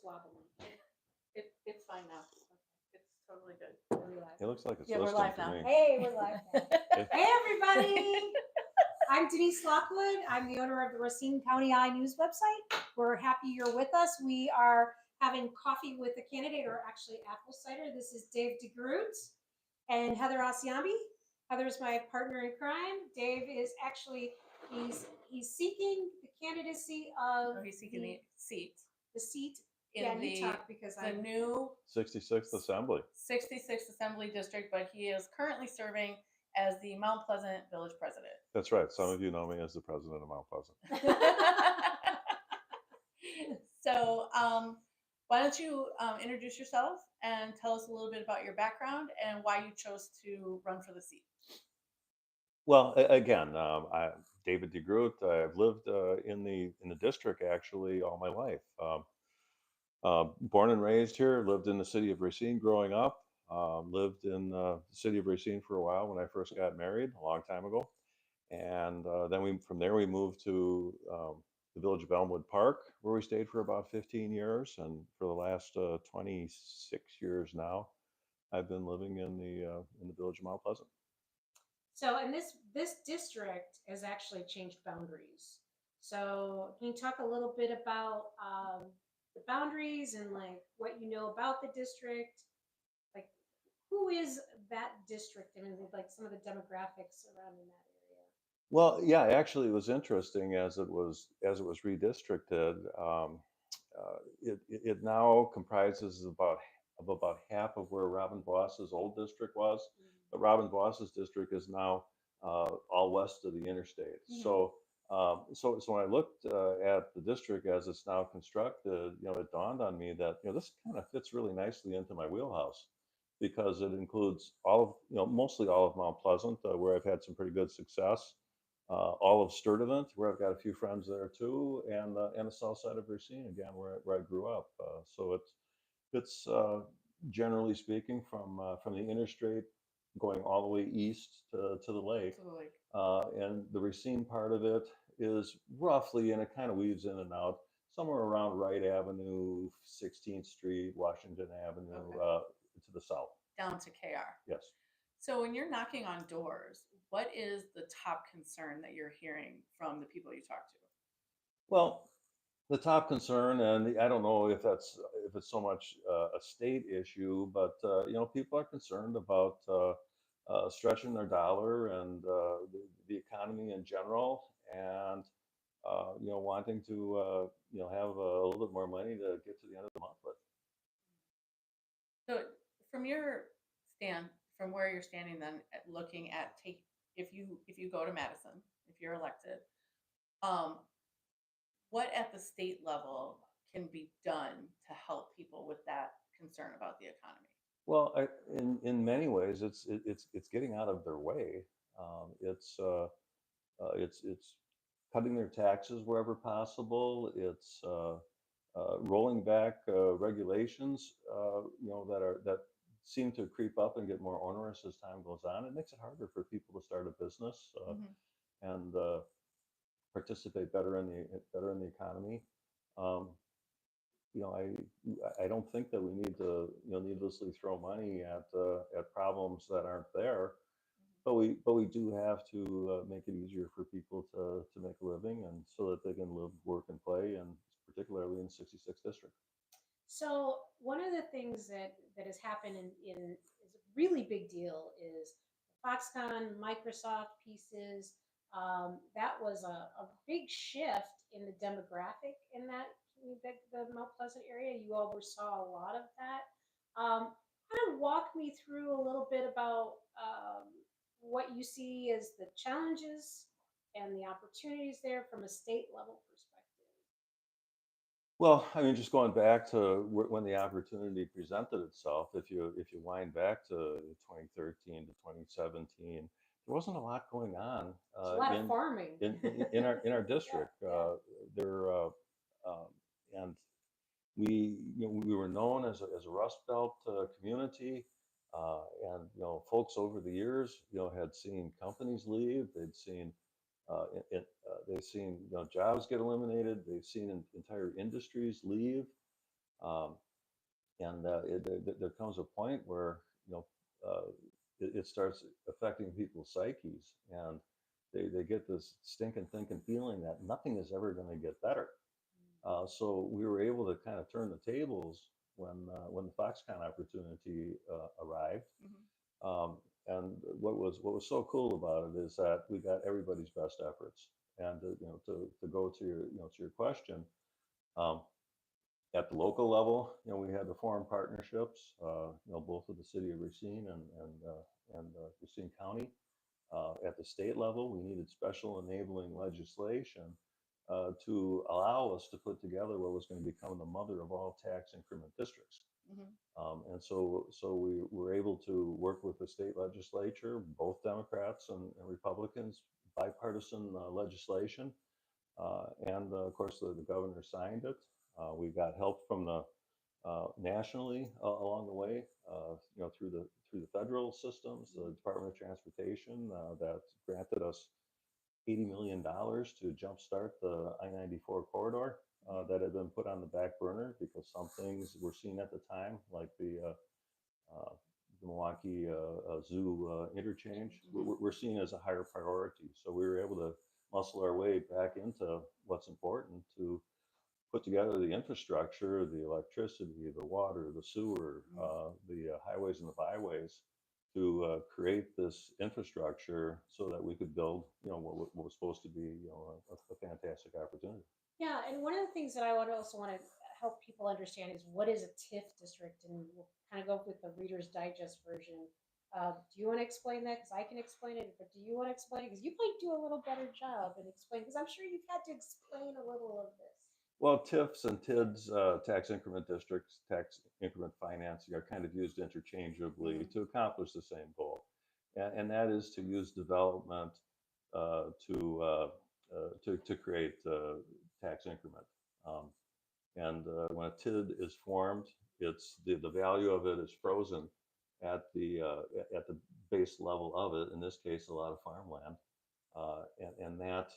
wobbling. It's fine now. It's totally good. Are we live? It looks like it's Yeah, we're listening live to now. me. Hey, we're live now. Hey, everybody. I'm Denise Lockwood. I'm the owner of the Racine County Eye news website. We're happy you're with us. We are having coffee with a candidate, or actually apple cider. This is Dave Degroot and Heather Asiyanbi. Heather's my partner in crime. Dave is actually, he's seeking the candidacy of He's seeking the seat the seat. in Yeah, the you talk because the I'm new 66th Assembly. 66th Assembly District, but he is currently serving as the Mount Pleasant Village President. That's right. Some of you know me as the president of Mount Pleasant. So, why don't you introduce yourself and tell us a little bit about your background and why you chose to run for the seat? Well, again, David Degroot. I've lived in the district actually all my life. Born and raised here. Lived in the city of Racine growing up. Lived in the city of Racine for a while when I first got married a long time ago, and then from there we moved to the village of Elmwood Park, where we stayed for about 15 years, and for the last 26 years now, I've been living in the village of Mount Pleasant. So, and this district has actually changed boundaries. So, can you talk a little bit about the boundaries and like what you know about the district? Like, who is that district? I mean, like some of the demographics surrounding that area. Well, yeah, actually, it was interesting as it was redistricted. It now comprises about half of where Robin Voss's old district was. But Robin Voss's district is now all west of the interstate. Mhm. So when I looked at the district as it's now constructed, it dawned on me that this kind of fits really nicely into my wheelhouse, because it includes mostly all of Mount Pleasant, where I've had some pretty good success. All of Sturdivant, where I've got a few friends there too, and the south side of Racine again, where I grew up. So it's generally speaking from the interstate going all the way east to the lake, Absolutely. and the Racine part of it is roughly, and it kind of weaves in and out, somewhere around Wright Avenue, 16th Street, Washington Avenue, Okay. to the south. Down to KR. Yes. So when you're knocking on doors, what is the top concern that you're hearing from the people you talk to? Well, the top concern, and I don't know if it's so much a state issue, but people are concerned about stretching their dollar and the economy in general, and wanting to have a little bit more money to get to the end of the month with. So from your from where you're standing, then looking at if you go to Madison, if you're elected, what at the state level can be done to help people with that concern about the economy? Well, in many ways, it's getting out of their way. It's cutting their taxes wherever possible. It's rolling back regulations, that seem to creep up and get more onerous as time goes on. It makes it harder for people to start a business and participate better in the economy. Um, I don't think that we need to needlessly throw money at problems that aren't there, but we do have to make it easier for people to make a living, and so that they can live, work, and play, and particularly in 66th district. So one of the things that has happened in is a really big deal is Foxconn, Microsoft pieces. That was a big shift in the demographic in the Mount Pleasant area. You oversaw a lot of that. Kind of walk me through a little bit about what you see as the challenges and the opportunities there from a state level perspective. Well, I mean, just going back to when the opportunity presented itself, if you wind back to 2013 to 2017, there wasn't a lot going on There's a lot of farming in our district. Yeah. There and we were known as a Rust Belt community, and folks over the years had seen companies leave. They'd seen they've seen jobs get eliminated. They've seen entire industries leave, Um, and there comes a point where uh, it starts affecting people's psyches, and they get this stinking thinking feeling that nothing is ever going to get better. So we were able to kind of turn the tables when the Foxconn opportunity arrived. Hmm. And what was so cool about it is that we got everybody's best efforts. And to go to your question, um, at the local level, we had to form partnerships, both with the city of Racine and Racine County. At the state level, we needed special enabling legislation to allow us to put together what was going to become the mother of all tax increment districts. Hmm. And so we were able to work with the state legislature, both Democrats and Republicans, bipartisan legislation. And of course, the governor signed it. We got help from the nationally along the way, through the federal systems, the Department of Transportation that granted us $80 million to jumpstart the I-94 corridor that had been put on the back burner because some things were seen at the time, like the Milwaukee Zoo interchange, were seen as a higher priority. So we were able to muscle our way back into what's important to put together the infrastructure, the electricity, the water, the sewer, the highways and the byways to create this infrastructure so that we could build, what was supposed to be, a fantastic opportunity. Yeah, and one of the things that I would also want to help people understand is what is a TIF district, and we'll kind of go with the Reader's Digest version. Do you want to explain that? Because I can explain it, but do you want to explain it? Because you might do a little better job in explaining. Because I'm sure you've had to explain a little of this. Well, TIFs and TIDs, tax increment districts, tax increment financing, are kind of used interchangeably to accomplish the same goal. And that is to use development to create tax increment. Um, and when a TID is formed, it's the value of it is frozen at the base level of it. In this case, a lot of farmland, and that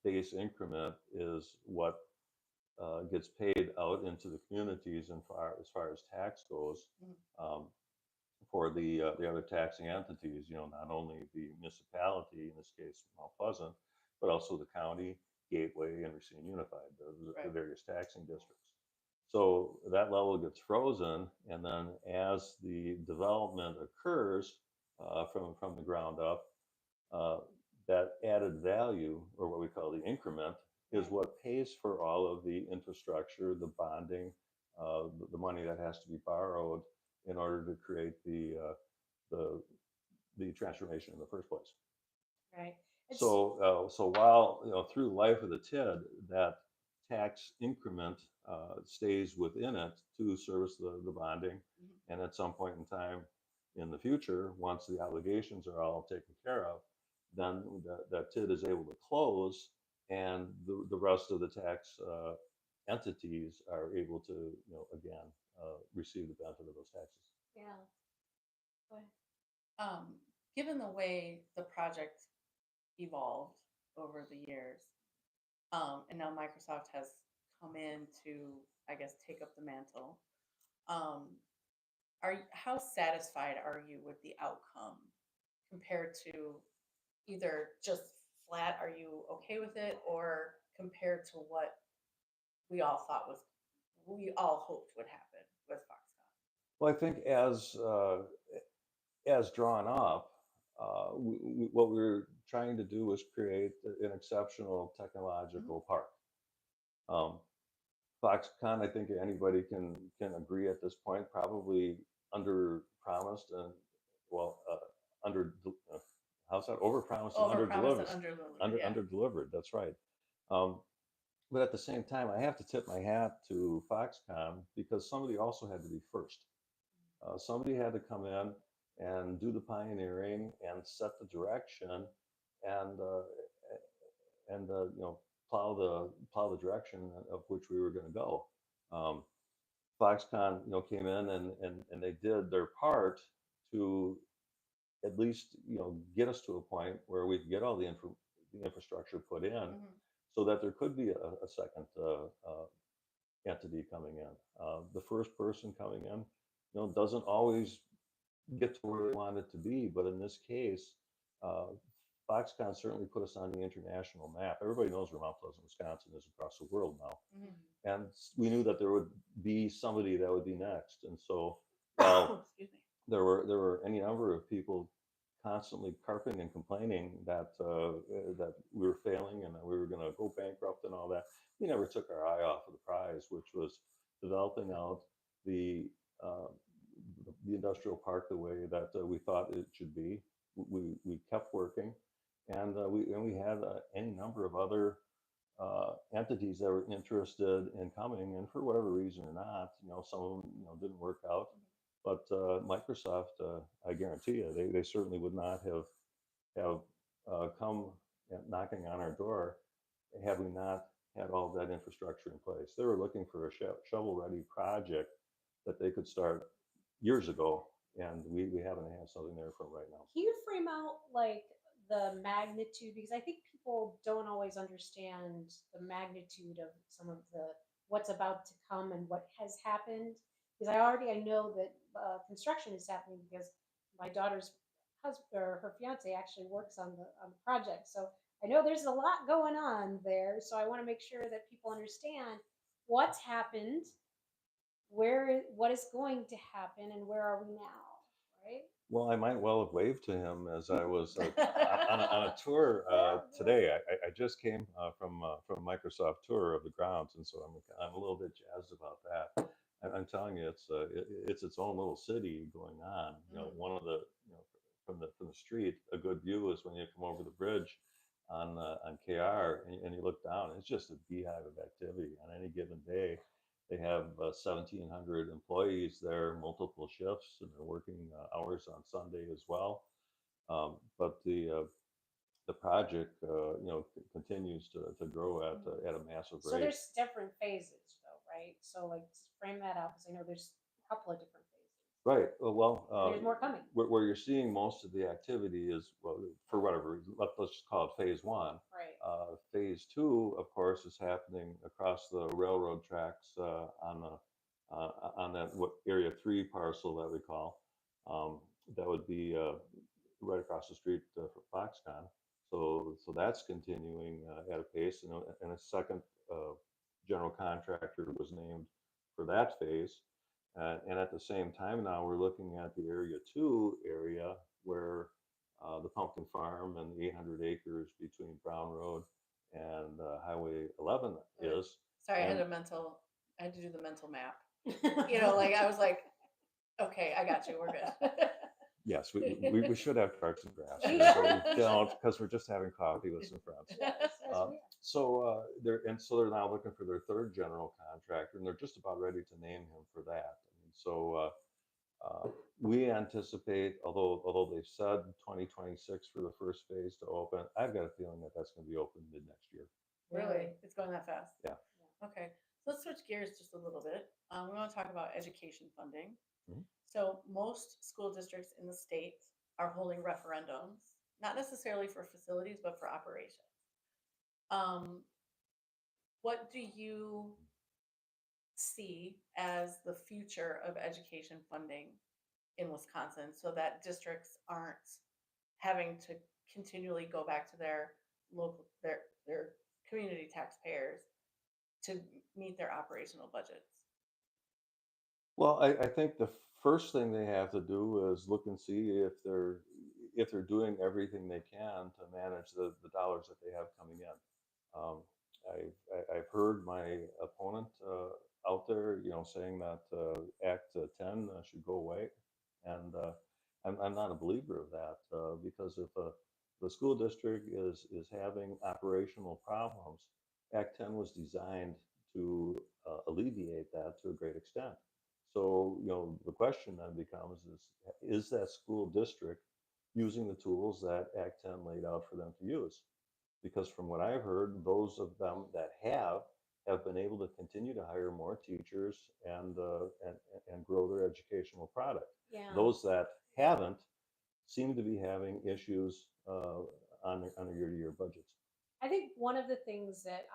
base increment is what gets paid out into the communities and as far as tax goes, um, for the other taxing entities. Not only the municipality, in this case Mount Pleasant, but also the county, Gateway, and Racine Unified, the Right. various taxing districts. So that level gets frozen, and then as the development occurs from the ground up, uh, that added value, or what we call the increment, is Right. what pays for all of the infrastructure, the bonding, the money that has to be borrowed in order to create the the transformation in the first place. Right. It's So while through the life of the TID, that tax increment stays within it to service the bonding, Hmm. and at some point in time in the future, once the obligations are all taken care of, then that TID is able to close, and the rest of the tax entities are able to again receive the benefit of those taxes. yeah. Go ahead. Um, Given the way the project evolved over the years, and now Microsoft has come in to, I guess, take up the mantle. Um, how satisfied are you with the outcome compared to either just flat, are you okay with it, or compared to what we all hoped would happen with Foxconn? Well, I think as drawn up, what we're trying to do is create an exceptional Hmm. technological park. Um, Foxconn, I think anybody can agree at this point, probably under promised and well under how's that, over promised and Over under promise and delivers under deliver. under Yeah. under delivered. That's right. Um, but at the same time, I have to tip my hat to Foxconn because somebody also had to be first. Somebody had to come in and do the pioneering and set the direction, and plow the direction of which we were going to go. Um, Foxconn, came in and they did their part to at least get us to a point where we could get all the infrastructure put in, Hmm. so that there could be a second entity coming in. The first person coming in, doesn't always get to where they want it to be. But in this case, uh, Foxconn certainly put us on the international map. Everybody knows where Mount Pleasant, Wisconsin is across the world now. Mhm. And we knew that there would be somebody that would be next. And so Excuse me. there were any number of people constantly carping and complaining that we were failing and that we were going to go bankrupt and all that. We never took our eye off of the prize, which was developing out the uh, the industrial park the way that we thought it should be. We kept working, and we had any number of other entities that were interested in coming, and for whatever reason or not, some of them didn't work out. But Microsoft, I guarantee you, they certainly would not have come knocking on our door had we not had all that infrastructure in place. They were looking for a shovel-ready project that they could start years ago, and we happen to have something there for 'em right now. Can you frame out like the magnitude? Because I think people don't always understand the magnitude of some of the what's about to come and what has happened. Because I know that construction is happening because my daughter's husband or her fiance actually works on the project. So I know there's a lot going on there. So I want to make sure that people understand what's happened, what is going to happen, and where are we now, right? Well, I might well have waved to him as I was on a tour today. I just came from Microsoft tour of the grounds, and so I'm a little bit jazzed about that. I'm telling you, it's its own little city going on. One of the from the street, a good view is when you come over the bridge on KR and you look down. It's just a beehive of activity on any given day. They have 1,700 employees there, multiple shifts, and they're working hours on Sunday as well. But the project, continues to grow at a massive So rate. there's different phases though, right? So like frame that out because I know there's a couple of different phases. Right. Well, And there's more coming. where you're seeing most of the activity is, well, for whatever reason, let's just call it phase one. Right. Phase two, of course, is happening across the railroad tracks on that what area three parcel that we call. That would be right across the street from Foxconn. So that's continuing at a pace, and a second general contractor was named for that phase. And at the same time now we're looking at the area two area where the pumpkin farm and the 800 acres between Brown Road and Highway 11 is. Sorry, And I had to do the mental map. Like I was like, okay, I got you. We're good. yes, we should have charts and graphs, but we don't because we're just having coffee with some friends. Yes, we are. So they're now looking for their third general contractor, and they're just about ready to name him for that. So we anticipate, although they've said 2026 for the first phase to open, I've got a feeling that that's going to be open mid next year. Really? It's going that fast? Yeah. Okay. So let's switch gears just a little bit. We want to talk about education funding. Mhm. So most school districts in the state are holding referendums, not necessarily for facilities, but for operations. What do you see as the future of education funding in Wisconsin so that districts aren't having to continually go back to their community taxpayers to meet their operational budgets? Well, I think the first thing they have to do is look and see if they're doing everything they can to manage the dollars that they have coming in. Um, I've heard my opponent out there, saying that Act 10 should go away, and I'm not a believer of that because if the school district is having operational problems, Act 10 was designed to alleviate that to a great extent. So, the question then becomes is that school district using the tools that Act 10 laid out for them to use? Because from what I've heard, those of them that have been able to continue to hire more teachers and grow their educational product. Yeah. Those that haven't seem to be having issues on their year-to-year budgets. I think one of the things that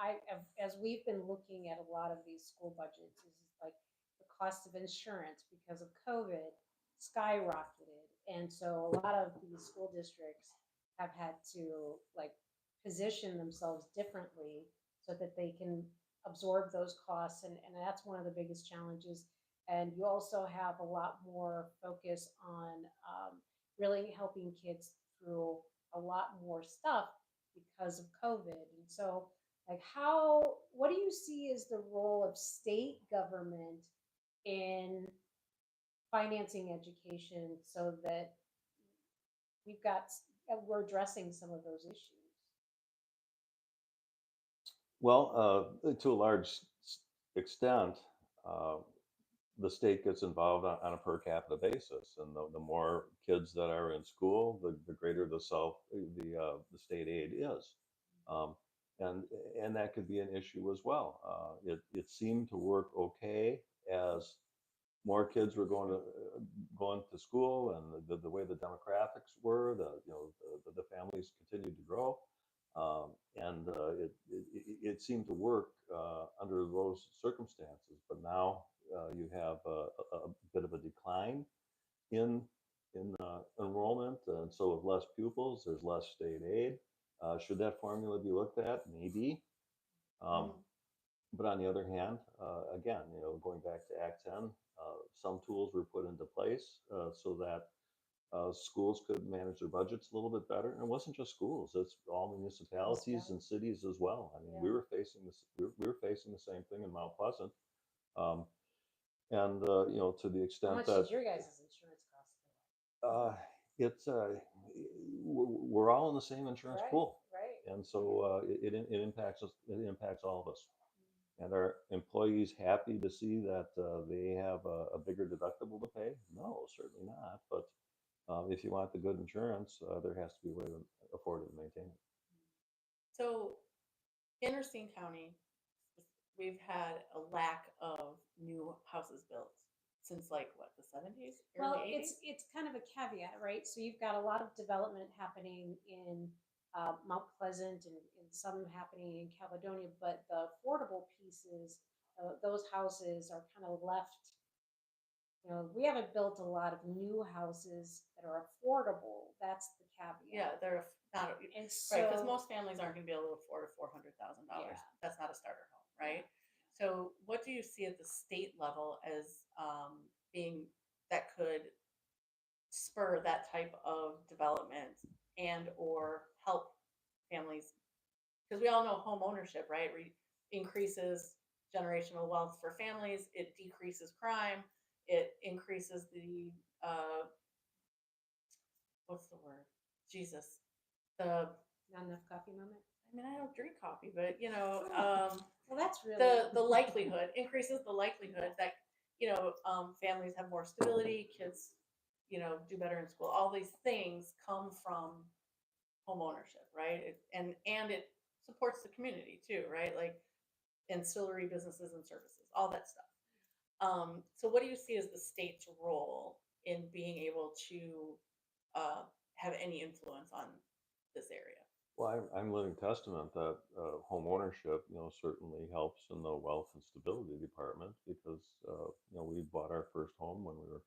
as we've been looking at a lot of these school budgets, is like the cost of insurance because of COVID skyrocketed, and so a lot of these school districts have had to like position themselves differently so that they can absorb those costs, and that's one of the biggest challenges. And you also have a lot more focus on really helping kids through a lot more stuff because of COVID. And so, like, what do you see as the role of state government in financing education so that we've got, we're addressing some of those issues? Well, to a large extent, uh, the state gets involved on a per capita basis, and the more kids that are in school, the greater the state aid is, um, and and that could be an issue as well. It seemed to work okay as more kids were going to school, and the way the demographics were, the families continued to grow, and it seemed to work under those circumstances. But now you have a bit of a decline in enrollment, and so with less pupils, there's less state aid. Should that formula be looked at? Maybe. Um, Mm. but on the other hand, again, going back to Act 10, some tools were put into place so that schools could manage their budgets a little bit better. And it wasn't just schools; it's all municipalities and cities as well. I mean, Yeah. we were facing this. We were facing the same thing in Mount Pleasant, um, and to the How extent much that does your guys' insurance cost? uh, it's we're all in the same insurance Right, pool, right. and so it impacts us. It impacts all of us. And are employees happy to see that they have a bigger deductible to pay? No, certainly not. But if you want the good insurance, there has to be a way to afford it and maintain it. So in Racine County, we've had a lack of new houses built since like what, the 70s, Well, early 80s? it's kind of a caveat, right? So you've got a lot of development happening in Mount Pleasant, and some happening in Caledonia, but the affordable pieces, those houses are kind of left. We haven't built a lot of new houses that are affordable. That's the Yeah, caveat. they're not And right, because so, most families aren't going to be able to afford a $400,000. yeah, That's not a starter home, yeah. right? So, what do you see at the state level as being that could spur that type of development and or help families? Because we all know home ownership, right? Increases generational wealth for families. It decreases crime. It increases the what's the word? Jesus, the Not enough coffee moment. I mean, I don't drink coffee, but Well, that's really the likelihood increases the likelihood that families have more stability, kids do better in school. All these things come from home ownership, right? And it supports the community too, right? Like ancillary businesses and services, all that stuff. So, what do you see as the state's role in being able to have any influence on this area? Well, I'm living testament that home ownership, certainly helps in the wealth and stability department because, we bought our first home when we were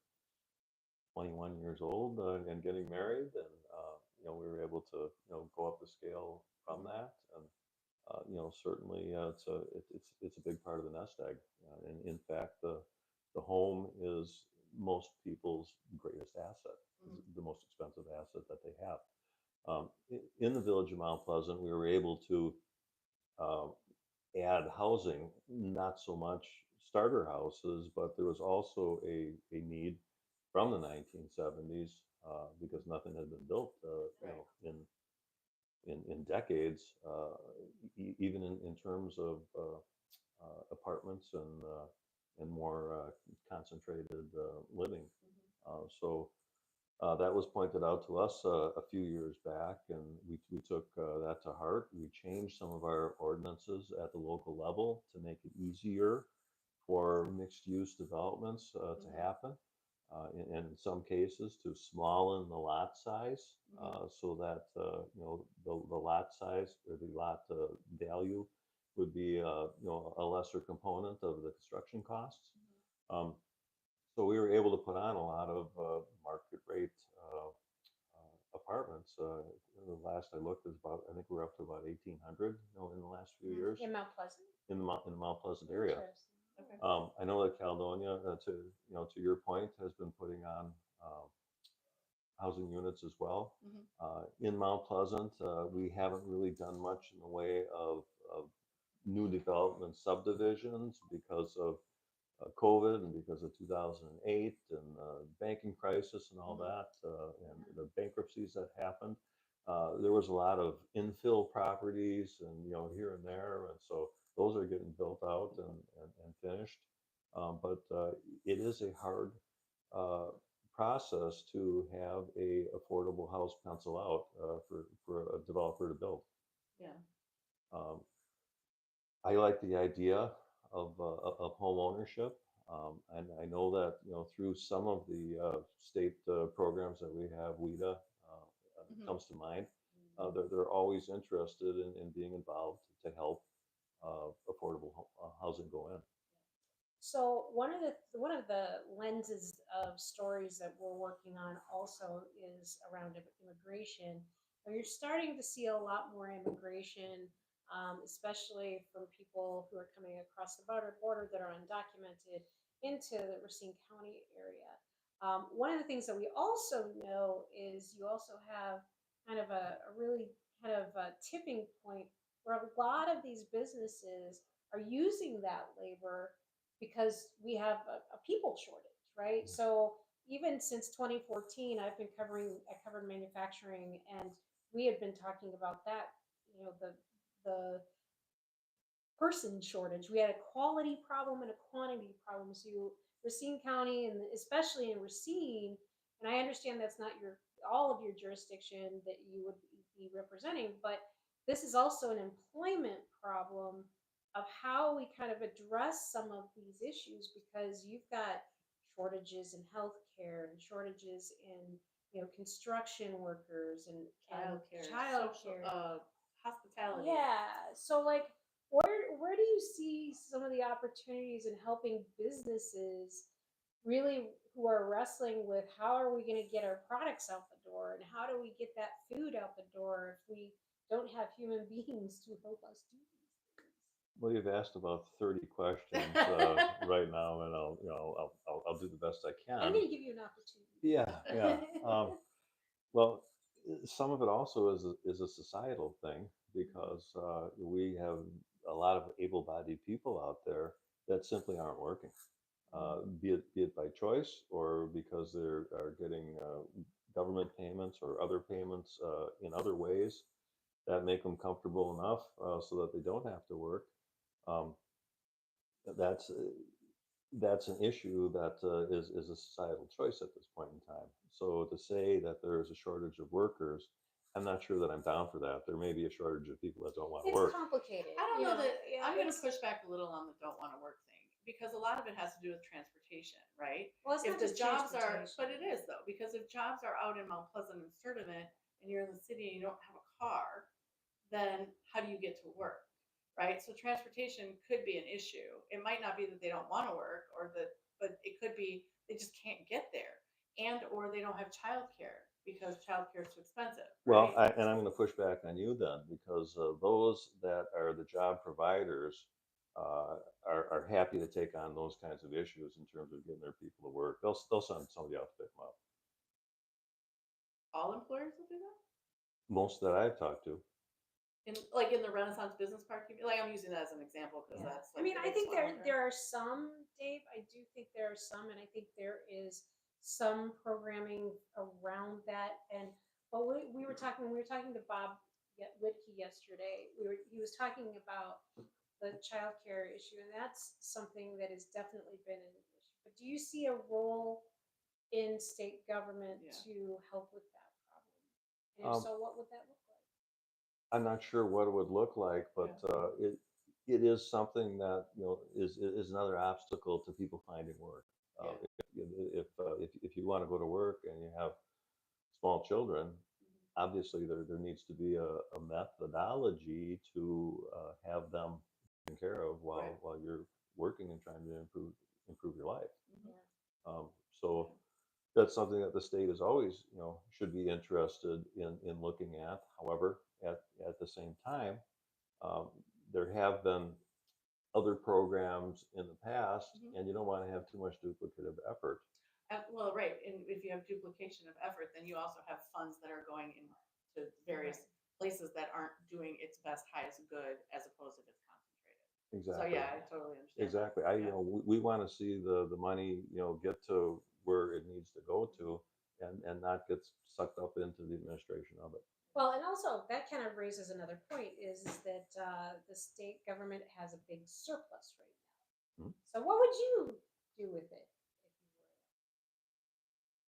21 years old and getting married, and we were able to, go up the scale from that, and certainly it's a big part of the nest egg, and in fact, the home is most people's greatest asset, Mhm. the most expensive asset that they have. In the village of Mount Pleasant, we were able to uh, add housing, not so much starter houses, but there was also a need from the 1970s because nothing had been built, Right. in decades, even in terms of apartments and more concentrated living. So that was pointed out to us a few years back, and we took that to heart. We changed some of our ordinances at the local level to make it easier for mixed use developments to Mhm. happen. in some cases to smallen the lot size, Mhm. so that the lot size or the lot value would be a lesser component of the construction costs. Um, so we were able to put on a lot of market rate apartments. The last I looked is about, I think we're up to about 1,800, in the last few years In Mount Pleasant. in the Mount Pleasant area. Interesting. Okay. I know that Caledonia, to your point, has been putting on housing units as well. Mhm. In Mount Pleasant, we haven't really done much in the way of new development subdivisions because of COVID and because of 2008 and banking crisis and all Mhm. that, and the bankruptcies that happened. There was a lot of infill properties and here and there, and so those are getting built out and finished. But it is a hard uh, process to have a affordable house pencil out for a developer to build. Yeah. Um, I like the idea of home ownership, and I know that through some of the state programs that we have, WIDA Mhm. comes to mind. They're always interested in being involved to help affordable housing go in. So one of the lenses of stories that we're working on also is around immigration. And you're starting to see a lot more immigration, especially from people who are coming across the border that are undocumented into the Racine County area. One of the things that we also know is you also have kind of a really kind of a tipping point where a lot of these businesses are using that labor because we have a people shortage, right? So even since 2014, I covered manufacturing, and we had been talking about that, the person shortage. We had a quality problem and a quantity problem. So Racine County, and especially in Racine, and I understand that's not your all of your jurisdiction that you would be representing, but this is also an employment problem of how we kind of address some of these issues, because you've got shortages in healthcare and shortages in construction workers and Social, childcare. hospitality. Yeah. So like where do you see some of the opportunities in helping businesses really who are wrestling with how are we going to get our products out the door and how do we get that food out the door if we don't have human beings to help us do these things? Well, you've asked about 30 questions right now, and I'll do the best I I'm can. going to give you an opportunity. Yeah, yeah. Well, some of it also is a societal thing because we have a lot of able-bodied people out there that simply aren't working, be it by choice or because they are getting government payments or other payments in other ways that make them comfortable enough so that they don't have to work. Um, that's that's an issue that is a societal choice at this point in time. So to say that there is a shortage of workers, I'm not sure that I'm down for that. There may be a shortage of people that don't want to It's work. complicated. I don't know that Yeah, I'm going to push back a little on the don't want to work thing because a lot of it has to do with transportation, right? well, it's If not the just jobs are, transportation. but it is though, because if jobs are out in Mount Pleasant and Sturdivant and you're in the city and you don't have a car, then how do you get to work? Right? So transportation could be an issue. It might not be that they don't want to work or that, but it could be they just can't get there and or they don't have childcare because childcare is too expensive, Well, right? and I'm going to push back on you then because those that are the job providers uh, are happy to take on those kinds of issues in terms of getting their people to work. They'll send somebody out to pick them up. All employers will do that? Most that I've talked to. In the Renaissance Business Park, like I'm using that as an example because that's I like mean, the I biggest think one out there are some, Dave. I do think there are some, and I think there is some programming around that. And but we were talking to Bob Whitkey yesterday. He was talking about the childcare issue, and that's something that has definitely been an issue. But do you see a role in state government Yeah. to help with that problem? And if Um, so, what would that look like? I'm not sure what it would look like, but it is something that is another obstacle to people finding work. Yeah. If if you want to go to work and you have small children, obviously there needs to be a methodology to have them taken care of Right. while you're working and trying to improve your life. Mhm. Yeah. So that's something that the state is always, should be interested in looking at. However, at the same time, um, there have been other programs in the past, Mhm. and you don't want to have too much duplicative effort. Well, right, and if you have duplication of effort, then you also have funds that are going into various places that aren't doing its best, highest good, as opposed if it's concentrated. So Exactly. yeah, I totally understand. Exactly. Yeah. We want to see the money, get to where it needs to go to, and not get sucked up into the administration of it. Well, and also that kind of raises another point is that the state government has a big surplus right now. Mhm. So what would you do with it if you were?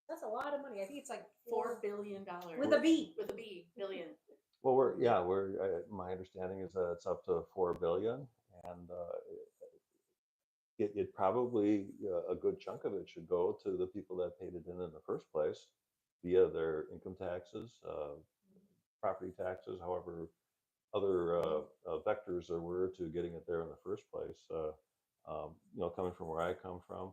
That's a lot of money. I think it's like $4 billion with a B. with a B, billion. Well, my understanding is that it's up to 4 billion, and it probably a good chunk of it should go to the people that paid it in the first place via their income taxes, property taxes, however other vectors there were to getting it there in the first place. Coming from where I come from,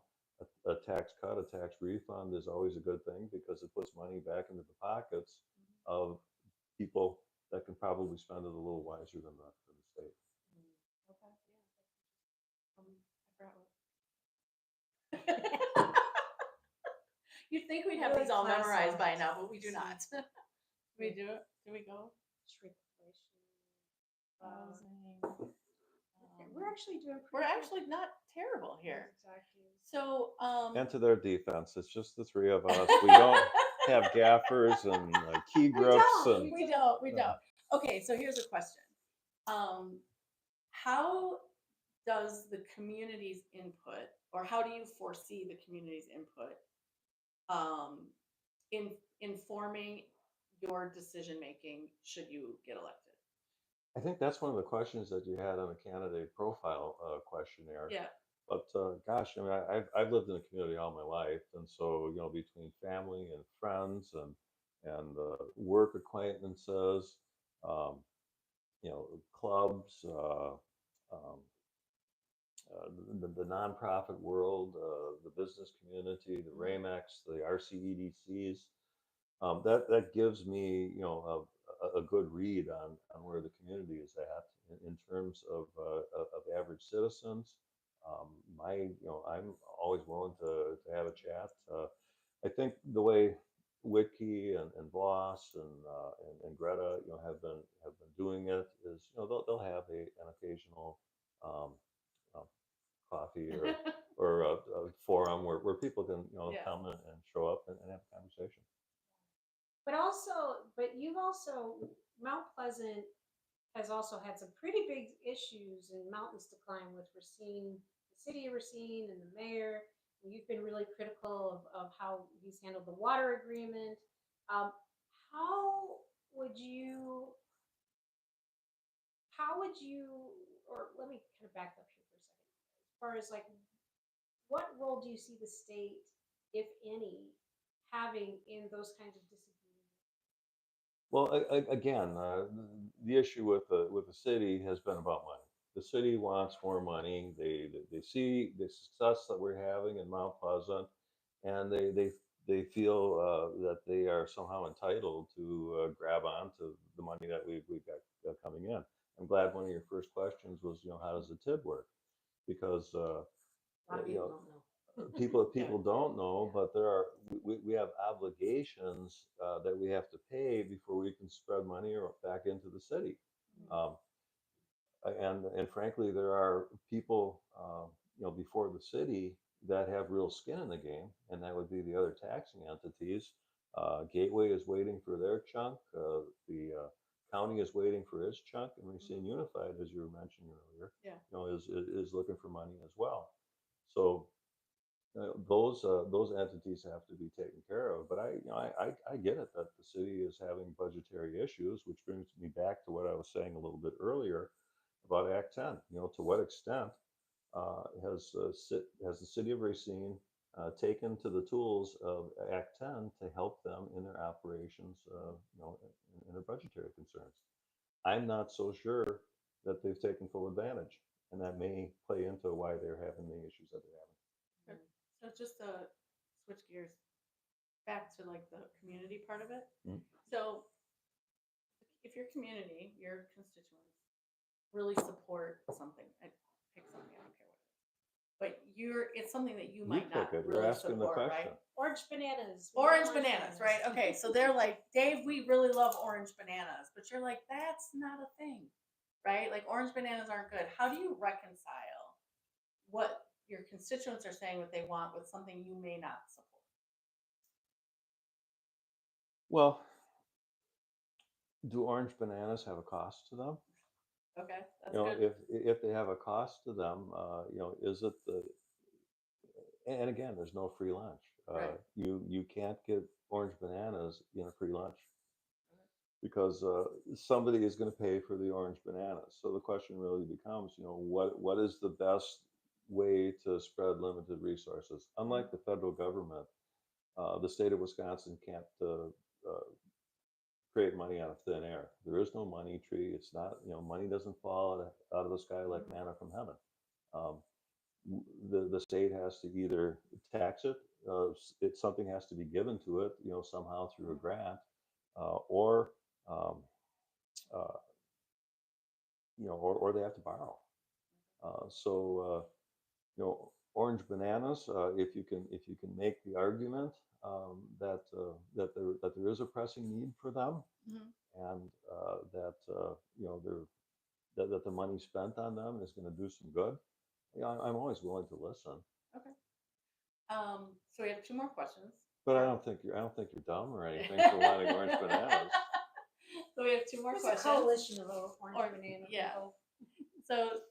a tax cut, a tax refund is always a good thing because it puts money back into the pockets of people that can probably spend it a little wiser than the state. Okay, yeah. I forgot what. You'd think we'd have Really these all class memorized by act. now, but we do not. We do it? Do we go? Shrinkflation. Housing. We're actually doing We're pretty good. actually not terrible here. Exactly. So, And to their defense, it's just the three of us. We don't have gaffers and key grips. don't. we don't. Okay, so here's a question. How does the community's input, or how do you foresee the community's input in informing your decision making should you get elected? I think that's one of the questions that you had on the candidate profile questionnaire. Yeah. But gosh, I mean, I've lived in the community all my life, and so between family and friends and work acquaintances, um, clubs, um, the nonprofit world, the business community, the RAMEX, the RCEDCs, that gives me a good read on where the community is at in terms of average citizens. I'm always willing to have a chat. I think the way Wiki and Voss and Greta have been doing it is they'll have an occasional um, uh, coffee or a forum where people can Yeah. come and show up and have a conversation. But you've also, Mount Pleasant has also had some pretty big issues and mountains to climb with Racine, the city of Racine and the mayor. And you've been really critical of how he's handled the water agreement. Um, how would you, or let me kind of back up here for a second. As far as like, what role do you see the state, if any, having in those kinds of disagreements? Well, again, the issue with the city has been about money. The city wants more money. They see the success that we're having in Mount Pleasant, and they feel that they are somehow entitled to grab onto the money that we've got coming in. I'm glad one of your first questions was, how does the TID work? Because A lot of you people know, don't know. people don't know, but we have obligations that we have to pay before we can spread money or back into the city. Um, and frankly, there are people before the city that have real skin in the game, and that would be the other taxing entities. Gateway is waiting for their chunk. The county is waiting for its chunk, and Racine Unified, as you were mentioning earlier, Yeah. is looking for money as well. So those entities have to be taken care of. But I get it that the city is having budgetary issues, which brings me back to what I was saying a little bit earlier about Act 10. To what extent has the city of Racine taken to the tools of Act 10 to help them in their operations, in their budgetary concerns. I'm not so sure that they've taken full advantage, and that may play into why they're having the issues that they're having. So just to switch gears back to like the community part of it. Mhm. So if your community, your constituents really support something, I pick something, I don't care what it is, but it's something that you might not You're really asking the support, question. right? Orange bananas. we love Orange bananas, right? Okay, so they're like, Dave, we really love orange bananas, but you're like, that's not a thing, right? Like orange bananas aren't good. How do you reconcile what your constituents are saying what they want with something you may not support? Well, do orange bananas have a cost to them? Okay, that's You know, good. if they have a cost to them, is it and again, there's no free lunch. Right. You can't get orange bananas in a free lunch because somebody is going to pay for the orange bananas. So the question really becomes, what is the best way to spread limited resources? Unlike the federal government, the state of Wisconsin can't create money out of thin air. There is no money tree. It's not, money doesn't fall out of the sky like manna from heaven. Um, the state has to either tax it, something has to be given to it, somehow through a grant, or um, uh, or they have to borrow. Orange bananas. If you can make the argument that there is a pressing need for them, Mhm. and that the money spent on them is going to do some good. Yeah, I'm always willing to listen. Okay. So we have two more questions. But I don't think you're dumb or anything for wanting orange bananas. So we have two more There's questions. a coalition of orange Or- banana yeah. people. So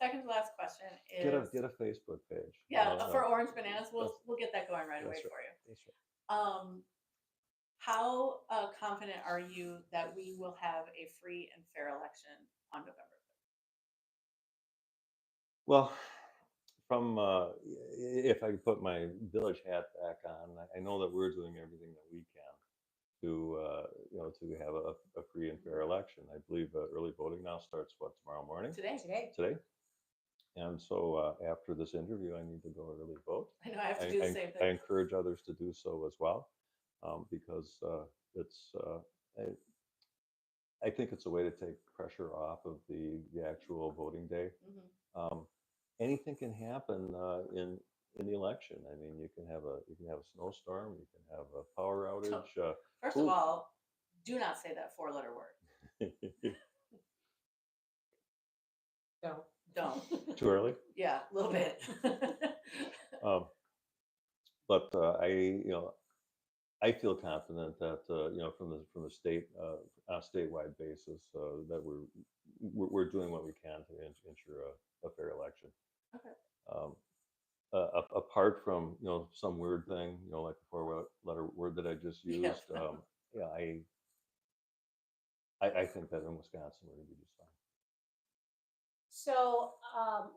second to last question is Get a Facebook page. for orange bananas. We'll get that going right away That's right. for you. That's right. How confident are you that we will have a free and fair election on November 5th? Well, from if I could put my village hat back on, I know that we're doing everything that we can to have a free and fair election. I believe early voting now starts tomorrow morning. Today. And so after this interview, I need to go early vote. I know I have to do the same I thing. encourage others to do so as well, because it's. I think it's a way to take pressure off of the actual voting day. Mhm. Anything can happen in the election. I mean, you can have a snowstorm, you can have a power outage. First of all, do not say that four-letter word. Don't. Too early. Yeah, a little bit. But I feel confident that from the state on a statewide basis that we're doing what we can to ensure a fair election. Okay. Apart from some weird thing like the four-letter word that I just used, I think that in Wisconsin we're going to be just fine. So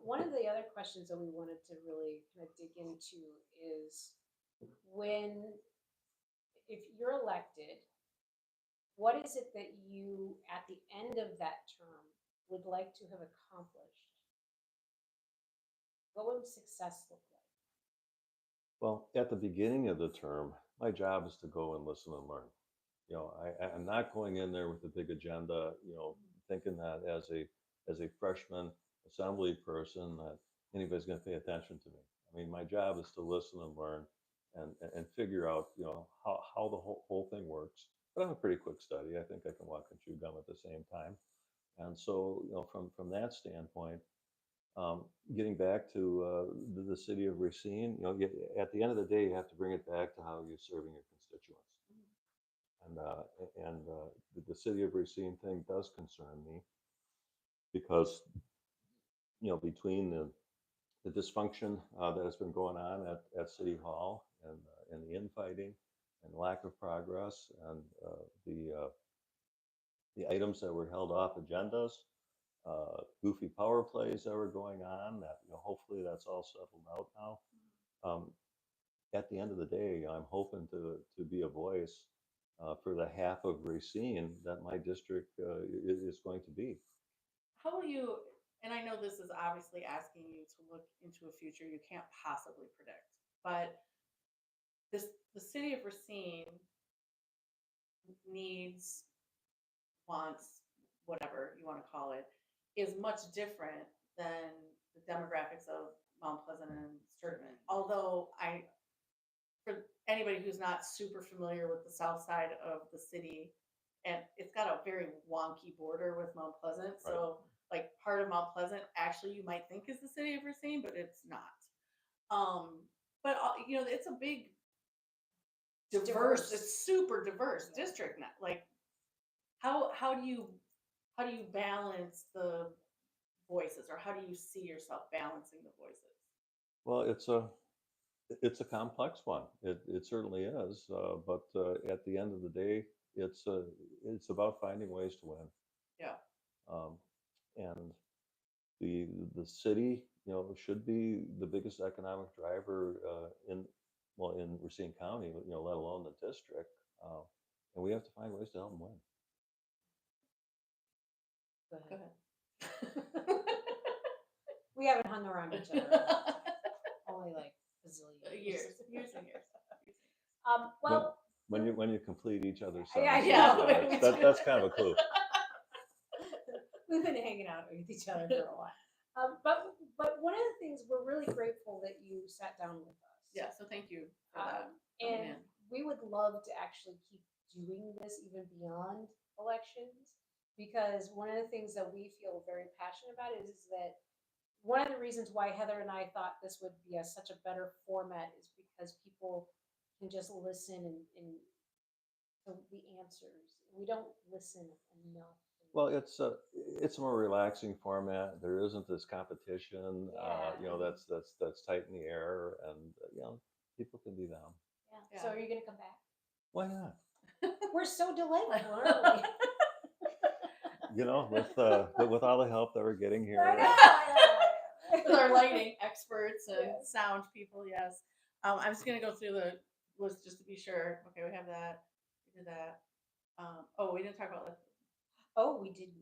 one of the other questions that we wanted to really kind of dig into is if you're elected, what is it that you, at the end of that term, would like to have accomplished? What would success look like? Well, at the beginning of the term, my job is to go and listen and learn. I'm not going in there with a big agenda, thinking that as a freshman assembly person that anybody's going to pay attention to me. I mean, my job is to listen and learn and figure out, how the whole thing works. But I'm a pretty quick study. I think I can walk and chew gum at the same time. And so, from that standpoint, getting back to the city of Racine, at the end of the day, you have to bring it back to how you're serving your constituents. And the city of Racine thing does concern me because, between the dysfunction that has been going on at City Hall and the infighting and lack of progress and the items that were held off agendas, goofy power plays that were going on, that hopefully that's all settled out now. at the end of the day, I'm hoping to be a voice for the half of Racine that my district is going to be. How will you, and I know this is obviously asking you to look into a future you can't possibly predict, but the city of Racine needs, wants, whatever you want to call it, is much different than the demographics of Mount Pleasant and Sturtevant. Although for anybody who's not super familiar with the south side of the city, and it's got a very wonky border with Mount Pleasant. So like part of Mount Pleasant actually you might think is the city of Racine, but it's not. But it's a big diverse, it's super diverse district now. Like how do you balance the voices, or how do you see yourself balancing the voices? Well, it's a complex one. It certainly is. But at the end of the day, it's about finding ways to win. Yeah. And the city, should be the biggest economic driver in Racine County, let alone the district. And we have to find ways to help them win. Go ahead. We haven't hung around each other only like a zillion years and years. Well, when you complete each other's Yeah, sentences, yeah. that's kind of a clue. We've been hanging out with each other for a while. But one of the things, we're really grateful that you sat down with us. Yeah, so thank you for that. And we would love to actually keep doing this even beyond elections, because one of the things that we feel very passionate about is that one of the reasons why Heather and I thought this would be such a better format is because people can just listen and to the answers. We don't listen enough. Well, it's a more relaxing format. There isn't this competition, that's tight in the air, and people can be them. Yeah. So are you going to come back? Why not? We're so delightful, aren't we? With all the help that we're getting here. I know. With our lighting experts and sound people, yes. I'm just gonna go through the list just to be sure. Okay, we have that. We did that. We didn't talk about lift. Oh, we didn't.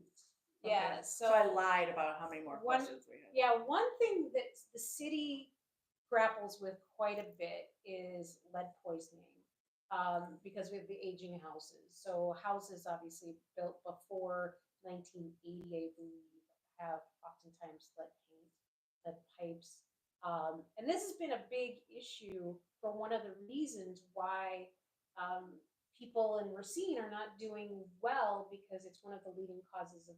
Okay. Yeah. So I lied about how many more questions we had. Yeah, one thing that the city grapples with quite a bit is lead poisoning, because we have the aging houses. So houses obviously built before 1980, I believe, have oftentimes lead paint, lead pipes. And this has been a big issue for one of the reasons why people in Racine are not doing well, because it's one of the leading causes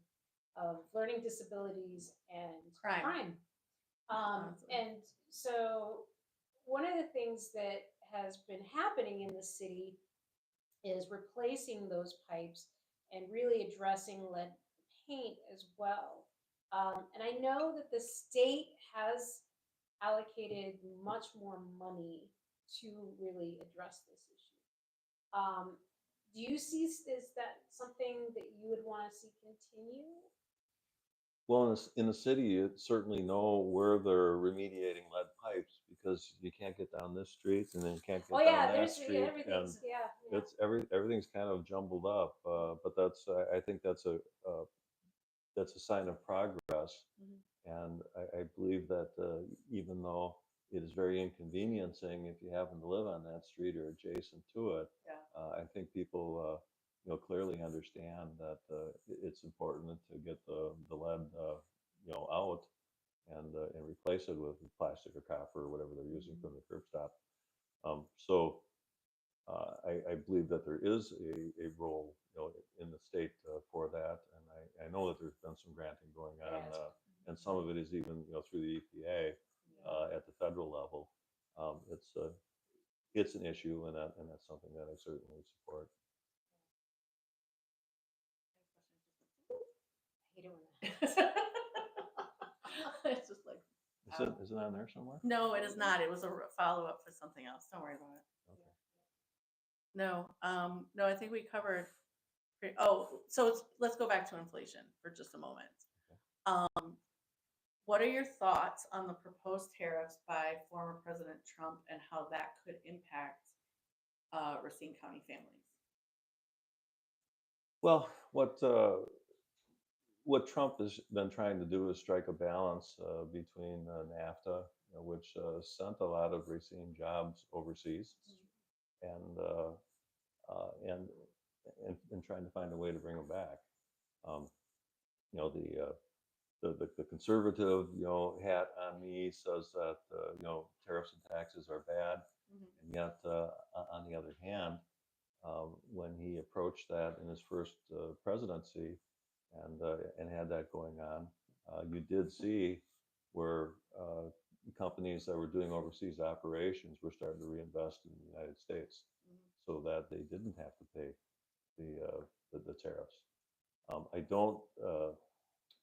of learning disabilities and crime. And so one of the things that has been happening in the city is replacing those pipes and really addressing lead paint as well. And I know that the state has allocated much more money to really address this issue. Do you see, is that something that you would want to see continue? Well, in the city, you certainly know where they're remediating lead pipes, because you can't get down this street, and then you can't get down that street, everything's, and everything's kind of jumbled up. But I think that's a sign of progress, and I believe that even though it is very inconveniencing if you happen to live on that street or adjacent to it, I think people clearly understand that it's important to get the lead out and replace it with plastic or copper or whatever they're using from the curb stop. So I believe that there is a role in the state for that, and I know that there's been some granting going on, and some of it is even through the EPA at the federal level. It's an issue, and that's something that I certainly support. I hate it when that It's just like, Is it on there somewhere? no, it is not. It was a follow-up for something else. Don't worry about it. Okay. No, no, I think we covered. So let's go back to inflation for just a moment. Okay. What are your thoughts on the proposed tariffs by former President Trump and how that could impact Racine County families? Well, what Trump has been trying to do is strike a balance between NAFTA, which sent a lot of Racine jobs overseas, and uh, and and trying to find a way to bring them back. Um, you know, the conservative hat on me says that tariffs and taxes are bad, and yet on the other hand, when he approached that in his first presidency and had that going on, you did see where companies that were doing overseas operations were starting to reinvest in the United States, so that they didn't have to pay the tariffs. I don't.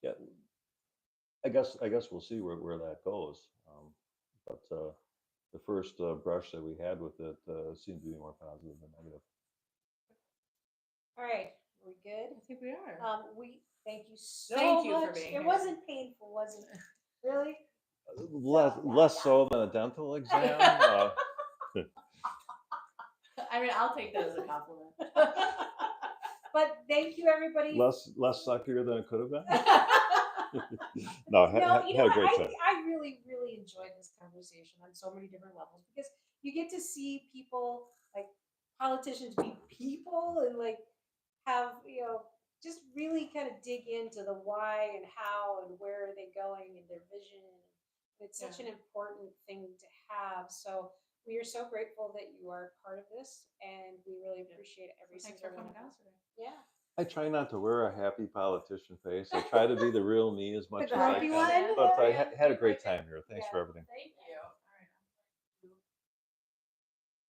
Yeah, I guess we'll see where that goes. But the first brush that we had with it seemed to be more positive than negative. All right, we good? I think we are. We thank you so Thank you for much. being It here. wasn't painful, was it? Really? Less so than a dental exam. I mean, I'll take that as a compliment. But thank you, everybody. less suckier than it could have been. No, No, had a great time. I really, really enjoyed this conversation on so many different levels, because you get to see people, like politicians, be people, and like have, just really kind of dig into the why and how and where are they going and their vision. It's such an important thing to have. So we are so grateful that you are part of this, and we really appreciate every Thanks single for one coming of down us. today. Yeah. I try not to wear a happy politician face. I try to be the real me as much as I grumpy can. one? But I Yeah. had a great time here. Thanks Yeah. for everything. Thank you.